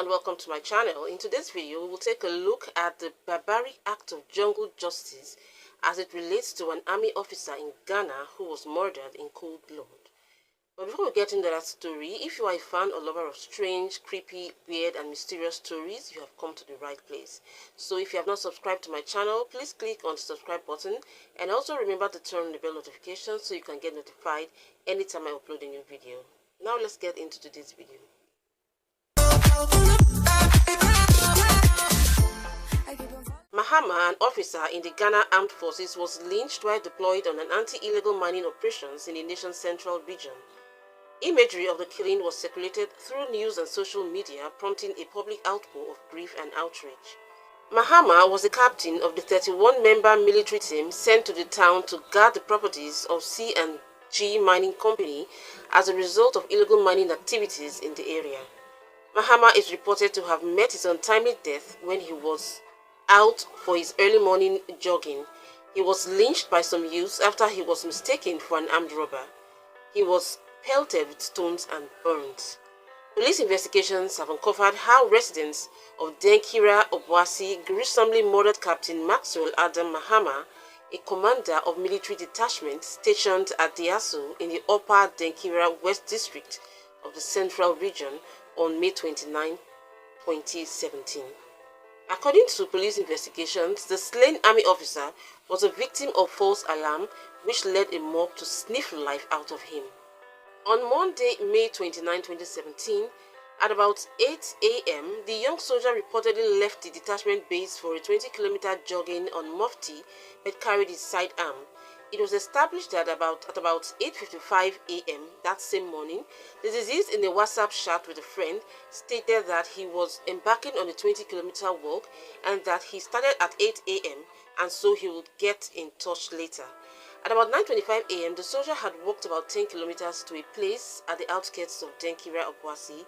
and welcome to my channel. In today's video, we will take a look at the barbaric act of jungle justice as it relates to an army officer in Ghana who was murdered in cold blood. But before we get into that story, if you are a fan or lover of strange, creepy, weird and mysterious stories, you have come to the right place. So if you have not subscribed to my channel, please click on the subscribe button and also remember to turn on the bell notification so you can get notified anytime I upload a new video. Now let's get into today's video. Mahama, an officer in the Ghana Armed Forces, was lynched while deployed on an anti-illegal mining operations in the nation's central region. Imagery of the killing was circulated through news and social media, prompting a public outpour of grief and outrage. Mahama was the captain of the 31-member military team sent to the town to guard the properties of C&G Mining Company as a result of illegal mining activities in the area. Mahama is reported to have met his untimely death when he was out for his early morning jogging. He was lynched by some youths after he was mistaken for an armed robber. He was pelted with stones and burned. Police investigations have uncovered how residents of Denkira Obuasi gruesomely murdered Captain Maxwell Mahama, a commander of military detachment stationed at Diaso in the upper Denkira West District of the Central Region on May 29, 2017. According to police investigations, the slain army officer was a victim of false alarm which led a mob to sniff life out of him. On Monday, May 29, 2017, at about 8 a.m., the young soldier reportedly left the detachment base for a 20-kilometer jogging on Mufti but carried his sidearm. It was established that at about 8:55 a.m. that same morning, the deceased in a WhatsApp chat with a friend stated that he was embarking on a 20-kilometer walk and that he started at 8 a.m. and so he would get in touch later. At about 9:25 a.m., the soldier had walked about 10 kilometers to a place at the outskirts of Denkira Obuasi,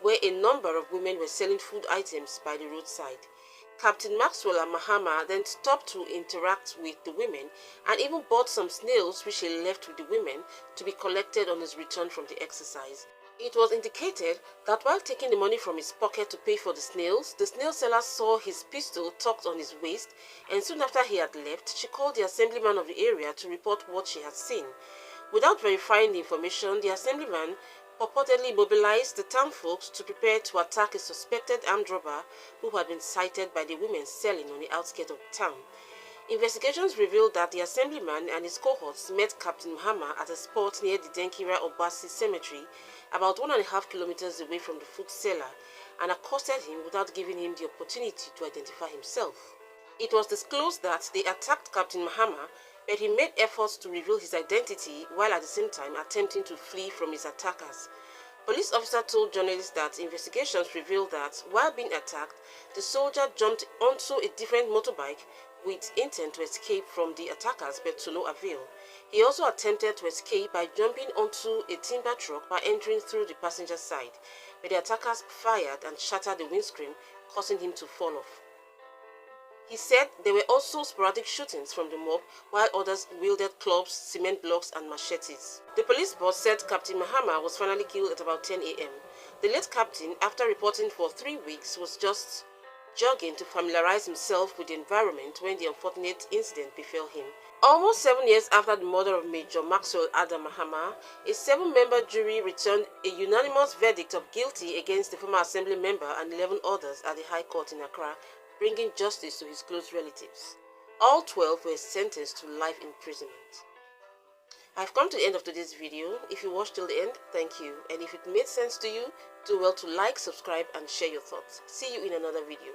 where a number of women were selling food items by the roadside. Captain Maxwell Mahama then stopped to interact with the women and even bought some snails which he left with the women to be collected on his return from the exercise. It was indicated that while taking the money from his pocket to pay for the snail seller saw his pistol tucked on his waist, and soon after he had left, she called the assemblyman of the area to report what she had seen. Without verifying the information, the assemblyman purportedly mobilized the town folks to prepare to attack a suspected armed robber who had been sighted by the women selling on the outskirts of the town. Investigations revealed that the assemblyman and his cohorts met Captain Mahama at a spot near the Denkira Obuasi cemetery, about 1.5 kilometers away from the food seller, and accosted him without giving him the opportunity to identify himself. It was disclosed that they attacked Captain Mahama, but he made efforts to reveal his identity while at the same time attempting to flee from his attackers. Police officer told journalists that investigations revealed that while being attacked, the soldier jumped onto a different motorbike with intent to escape from the attackers, but to no avail. He also attempted to escape by jumping onto a timber truck by entering through the passenger side, but the attackers fired and shattered the windscreen, causing him to fall off. He said there were also sporadic shootings from the mob, while others wielded clubs, cement blocks and machetes. The police boss said Captain Mahama was finally killed at about 10 a.m. The late captain, after reporting for 3 weeks, was just jogging to familiarize himself with the environment when the unfortunate incident befell him. Almost 7 years after the murder of Major Maxwell Mahama, a 7-member jury returned a unanimous verdict of guilty against the former assembly member and 11 others at the High Court in Accra, bringing justice to his close relatives. All 12 were sentenced to life imprisonment. I've come to the end of today's video. If you watched till the end, thank you. And if it made sense to you, do well to like, subscribe and share your thoughts. See you in another video.